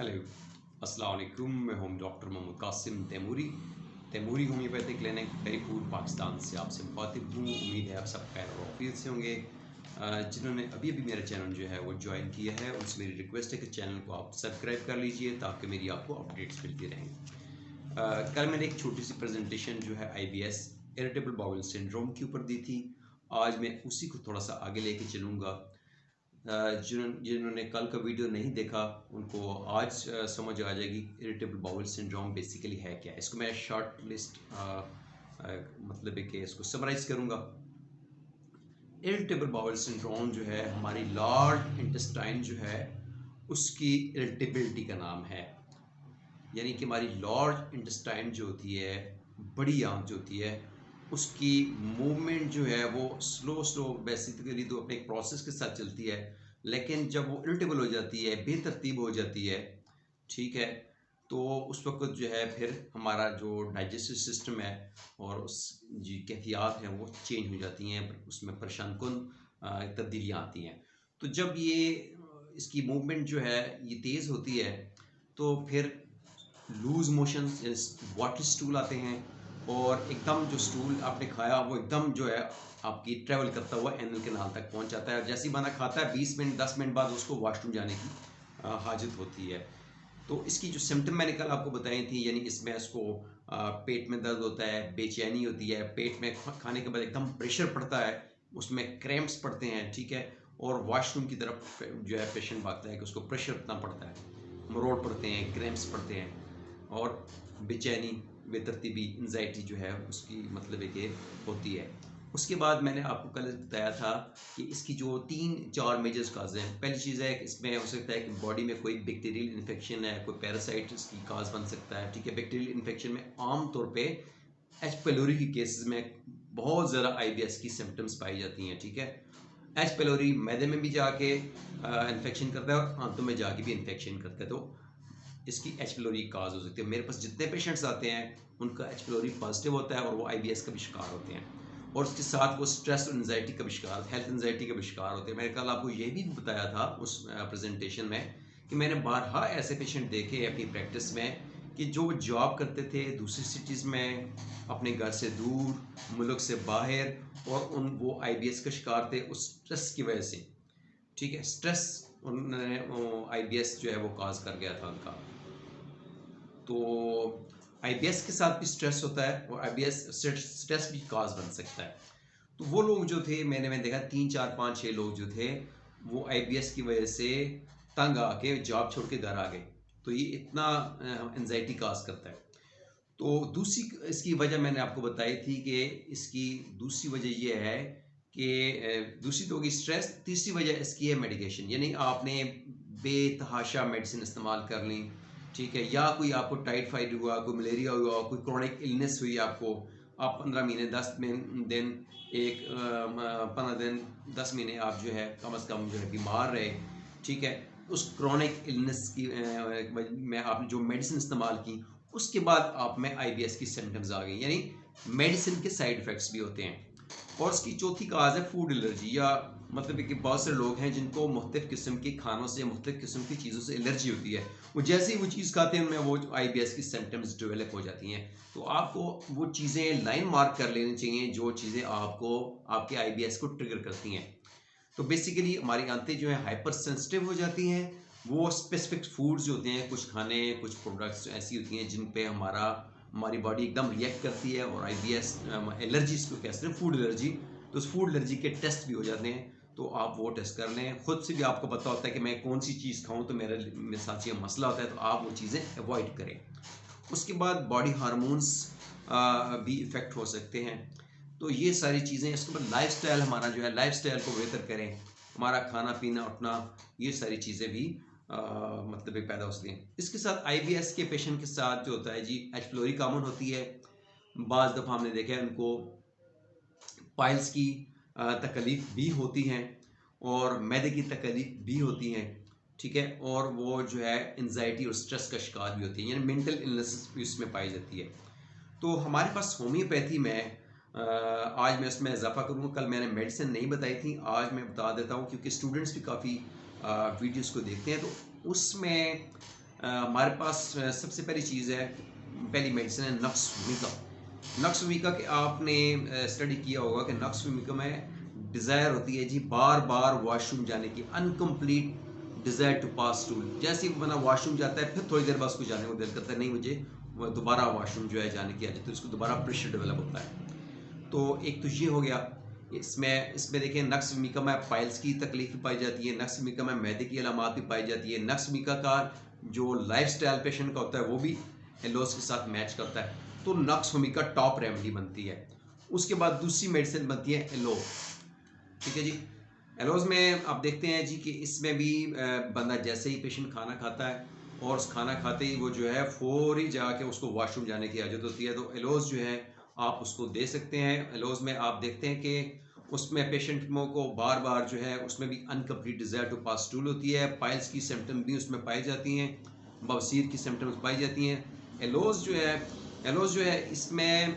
Hello, अस्सलाम वालेकुम। मैं हूं doctor Mohammad Qasim Taimuri homeopathic clinic Peripur Pakistan से आपसे मुखातिब हूँ। उम्मीद है आप सब खैर और आफियत से होंगे। जिन्होंने अभी अभी मेरा चैनल जो है वो ज्वाइन किया है उनसे मेरी रिक्वेस्ट है कि चैनल को आप सब्सक्राइब कर लीजिए ताकि मेरी आपको अपडेट्स मिलती रहें। कल मैंने एक छोटी सी प्रेजेंटेशन जो है IBS इरिटेबल बाउल सिंड्रोम के ऊपर दी थी। आज मैं उसी को थोड़ा सा आगे लेके चलूँगा। जिन्होंने कल का वीडियो नहीं देखा उनको आज समझ आ जाएगी इरिटेबल बाउल सिंड्रोम बेसिकली है क्या। इसको मैं शॉर्ट लिस्ट मतलब है कि इसको समराइज करूंगा। इरिटेबल बाउल सिंड्रोम जो है हमारी लार्ज इंटेस्टाइन जो है उसकी इरिटेबिलिटी का नाम है। यानी कि हमारी लार्ज इंटेस्टाइन जो होती है, बड़ी आंत जो होती है, उसकी मूवमेंट जो है वो स्लो बेसिकली तो अपने एक प्रोसेस के साथ चलती है, लेकिन जब वो इरिटेबल हो जाती है, बेतरतीब हो जाती है, ठीक है, तो उस वक्त जो है फिर हमारा जो डाइजेस्टिव सिस्टम है और उस जी कैफियत हैं वो चेंज हो जाती हैं, उसमें परेशान कुन तब्दीलियाँ आती हैं। तो जब ये इसकी मूवमेंट जो है ये तेज़ होती है तो फिर लूज मोशन वाटर स्टूल आते हैं और एकदम जो स्टूल आपने खाया वो एकदम जो है आपकी ट्रेवल करता हुआ एनल के नाल तक पहुंच जाता है। जैसे ही बंदा खाता है 20 मिनट 10 मिनट बाद उसको वॉशरूम जाने की हाजत होती है। तो इसकी जो सिम्टम मैंने कल आपको बताई थी, यानी इसमें इसको पेट में दर्द होता है, बेचैनी होती है, पेट में खाने के बाद एकदम प्रेशर पड़ता है, उसमें क्रैम्प्स पड़ते हैं, ठीक है, और वॉशरूम की तरफ जो है पेशेंट भागता है कि उसको प्रेशर इतना पड़ता है, मरोड़ पड़ते हैं, क्रैम्प्स पड़ते हैं और बेचैनी, बेतरतीबी, एंजाइटी जो है उसकी मतलब है कि होती है। उसके बाद मैंने आपको कल बताया था कि इसकी जो 3-4 मेजर्स काज हैं। पहली चीज़ है कि इसमें हो सकता है कि बॉडी में कोई बैक्टीरियल इन्फेक्शन है, कोई पैरासाइट इसकी काज बन सकता है, ठीक है। बैक्टीरियल इन्फेक्शन में आम तौर पे एच पेलोरी की केसेस में बहुत ज़्यादा IBS की सिम्टम्स पाई जाती हैं, ठीक है। एच पेलोरी मैदे में भी जाके इन्फेक्शन करता है और आंतों में जाके भी इन्फेक्शन करता है, तो इसकी एच पेलोरी काज हो सकती है। मेरे पास जितने पेशेंट्स आते हैं उनका एच पेलोरी पॉजिटिव होता है और वो IBS का भी शिकार होते हैं, और उसके साथ वो स्ट्रेस और एंजाइटी का भी शिकार, हेल्थ एंजाइटी का भी शिकार होते हैं। मैंने कल आपको ये भी बताया था उस प्रेजेंटेशन में कि मैंने बारहा ऐसे पेशेंट देखे अपनी प्रैक्टिस में कि जो जॉब करते थे दूसरी सिटीज़ में, अपने घर से दूर, मुल्क से बाहर, और वो IBS का शिकार थे उस स्ट्रेस की वजह से, ठीक है। स्ट्रेस उन्होंने IBS जो है वो काज कर गया था उनका। तो IBS के साथ भी स्ट्रेस होता है और IBS स्ट्रेस भी काज बन सकता है। तो वो लोग जो थे, मैंने देखा 3-4-5-6 लोग जो थे वो IBS की वजह से तंग आके जॉब छोड़ के घर आ गए। तो ये इतना एंजाइटी काज करता है। तो दूसरी इसकी वजह मैंने आपको बताई थी कि इसकी दूसरी वजह ये है कि दूसरी तो होगी स्ट्रेस, तीसरी वजह इसकी है मेडिकेशन। यानी आपने बेतहाशा मेडिसिन इस्तेमाल कर ली, ठीक है, या कोई आपको टाइफाइड हुआ, कोई मलेरिया हुआ, कोई क्रॉनिक इलनेस हुई आपको, आप 15 महीने 10 दिन, एक 15 दिन 10 महीने आप जो है कम अज़ कम जो है बीमार रहे, ठीक है। उस क्रॉनिक इलनेस की में आपने जो मेडिसिन इस्तेमाल की उसके बाद आप में IBS की सिम्टम्स आ गई, यानी मेडिसिन के साइड इफ़ेक्ट्स भी होते हैं। और इसकी चौथी काज है फूड एलर्जी, या मतलब कि बहुत से लोग हैं जिनको मुख्तलिफ किस्म के खानों से, मुख्तलिफ किस्म की चीज़ों से एलर्जी होती है। वो जैसे ही वो चीज़ खाते हैं उनमें वो IBS की सिम्टम्स डेवलप हो जाती हैं। तो आपको वो चीज़ें लाइन मार्क कर लेनी चाहिए जो चीज़ें आपको आपके IBS को ट्रिगर करती हैं। तो बेसिकली हमारी आंतें जो है हाइपर सेंसिटिव हो जाती हैं। वो स्पेसिफिक फूड्स जो होते हैं, कुछ खाने, कुछ प्रोडक्ट्स ऐसी होती हैं जिन पे हमारी बॉडी एकदम रिएक्ट करती है, और IBS एलर्जी इसको कहते हैं, फूड एलर्जी। तो उस फूड एलर्जी के टेस्ट भी हो जाते हैं। तो आप वो टेस्ट कर लें, खुद से भी आपको पता होता है कि मैं कौन सी चीज़ खाऊं तो मेरे साथ ये मसला होता है, तो आप वो चीज़ें अवॉइड करें। उसके बाद बॉडी हार्मोन्स भी इफ़ेक्ट हो सकते हैं। तो ये सारी चीज़ें, इसके बाद लाइफस्टाइल, हमारा जो है लाइफस्टाइल को बेहतर करें, हमारा खाना पीना उठना, ये सारी चीज़ें भी मतलब ये पैदा हो सकती हैं। इसके साथ IBS के पेशेंट के साथ जो होता है जी, एच प्लोरी कॉमन होती है। बाज़ दफ़ा हमने देखा है उनको पाइल्स की तकलीफ भी होती हैं और मैदे की तकलीफ भी होती हैं, ठीक है, और वो जो है एंजाइटी और स्ट्रेस का शिकार भी होती है, यानी मेंटल इलनेस भी उसमें पाई जाती है। तो हमारे पास होम्योपैथी में आज मैं उसमें इजाफा करूँगा। कल मैंने मेडिसिन नहीं बताई थी, आज मैं बता देता हूँ क्योंकि स्टूडेंट्स भी काफ़ी वीडियोस को देखते हैं। तो उसमें हमारे पास सबसे पहली चीज़ है, पहली मेडिसिन है नक्स वोमिका। नक्स वोमिका के आपने स्टडी किया होगा कि नक्स वोमिका में डिज़ायर होती है जी बार बार वॉशरूम जाने की, incomplete desire to pass stool. जैसे ही बंदा वॉशरूम जाता है फिर थोड़ी देर बाद उसको जाने को दिल करता है, नहीं मुझे वो दोबारा वॉशरूम जो है जाने की आदत है, तो उसको दोबारा प्रेशर डेवलप होता है। तो एक तो ये हो गया। इसमें इसमें देखिए नक्स वोमिका में पाइल्स की तकलीफ भी पाई जाती है, नक्स वोमिका में मैदे की अलामात भी पाई जाती है, नक्स वोमिका का जो लाइफस्टाइल पेशेंट का होता है वो भी एलोस के साथ मैच करता है, तो नक्स वोमिका टॉप रेमेडी बनती है। उसके बाद दूसरी मेडिसिन बनती है एलो। ठीक है जी। एलोज में आप देखते हैं जी कि इसमें भी बंदा जैसे ही पेशेंट खाना खाता है और उस खाना खाते ही वो जो है फौरी जाके उसको वॉशरूम जाने की आदत होती है, तो एलोज जो है आप उसको दे सकते हैं। एलोज में आप देखते हैं कि उसमें पेशेंट को बार बार जो है उसमें भी incomplete desire to pass stool होती है, पाइल्स की सिम्टम भी उसमें पाई जाती हैं, बवासीर की सिम्टम्स पाई जाती हैं। एलोज जो है इसमें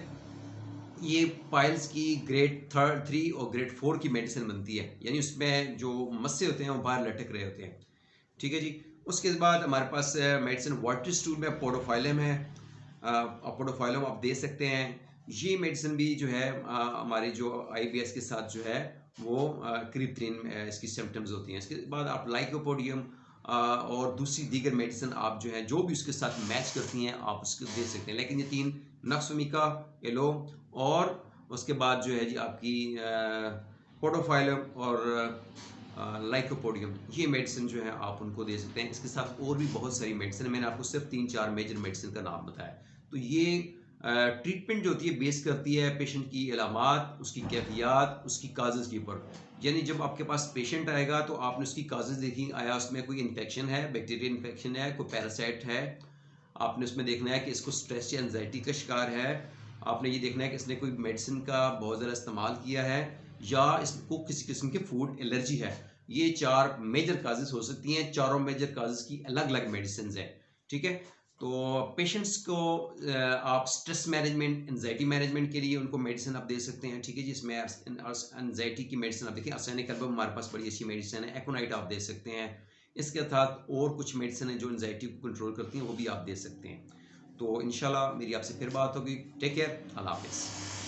ये पाइल्स की ग्रेड 3 और ग्रेड 4 की मेडिसिन बनती है, यानी उसमें जो मस्से होते हैं वो बाहर लटक रहे होते हैं। ठीक है जी। उसके बाद हमारे पास मेडिसिन वाटर स्टूल में पोडोफाइलम है। पोडोफाइलम आप दे सकते हैं। ये मेडिसिन भी जो है हमारी जो IBS के साथ जो है वो करीब 3 इसकी सिम्टम्स होती हैं। इसके बाद आप लाइकोपोडियम और दूसरी दीगर मेडिसिन आप जो है जो भी उसके साथ मैच करती हैं आप उसको दे सकते हैं, लेकिन ये 3 नक्स वोमिका, एलो और उसके बाद जो है जी आपकी पोडोफाइलम और लाइकोपोडियम, ये मेडिसिन जो है आप उनको दे सकते हैं। इसके साथ और भी बहुत सारी मेडिसिन, मैंने आपको सिर्फ 3-4 मेजर मेडिसिन का नाम बताया। तो ये ट्रीटमेंट जो होती है बेस करती है पेशेंट की अलामात, उसकी कैफियत, उसकी काजेज़ के ऊपर। यानी जब आपके पास पेशेंट आएगा तो आपने उसकी काजेज़ देखी, आया उसमें कोई इन्फेक्शन है, बैक्टीरियल इन्फेक्शन है, कोई पैरासाइट है। आपने उसमें देखना है कि इसको स्ट्रेस या एंजाइटी का शिकार है। आपने ये देखना है कि इसने कोई मेडिसिन का बहुत ज़्यादा इस्तेमाल किया है या इसको किसी किस्म की फूड एलर्जी है। ये 4 मेजर काजेज़ हो सकती हैं, चारों मेजर काजेज़ की अलग-अलग मेडिसिन्स हैं। ठीक है? तो पेशेंट्स को आप स्ट्रेस मैनेजमेंट, एंजाइटी मैनेजमेंट के लिए उनको मेडिसिन आप दे सकते हैं। ठीक है जी। इसमें एंजाइटी की मेडिसिन आप देखिए, आर्सेनिक एल्बम हमारे पास बड़ी अच्छी मेडिसिन है, एकोनाइट आप दे सकते हैं। इसके साथ और कुछ मेडिसिन है जो एंजाइटी को कंट्रोल करती हैं, वो भी आप दे सकते हैं। तो इंशाल्लाह मेरी आपसे फिर बात होगी। Take care. अल्लाह हाफ़िज़।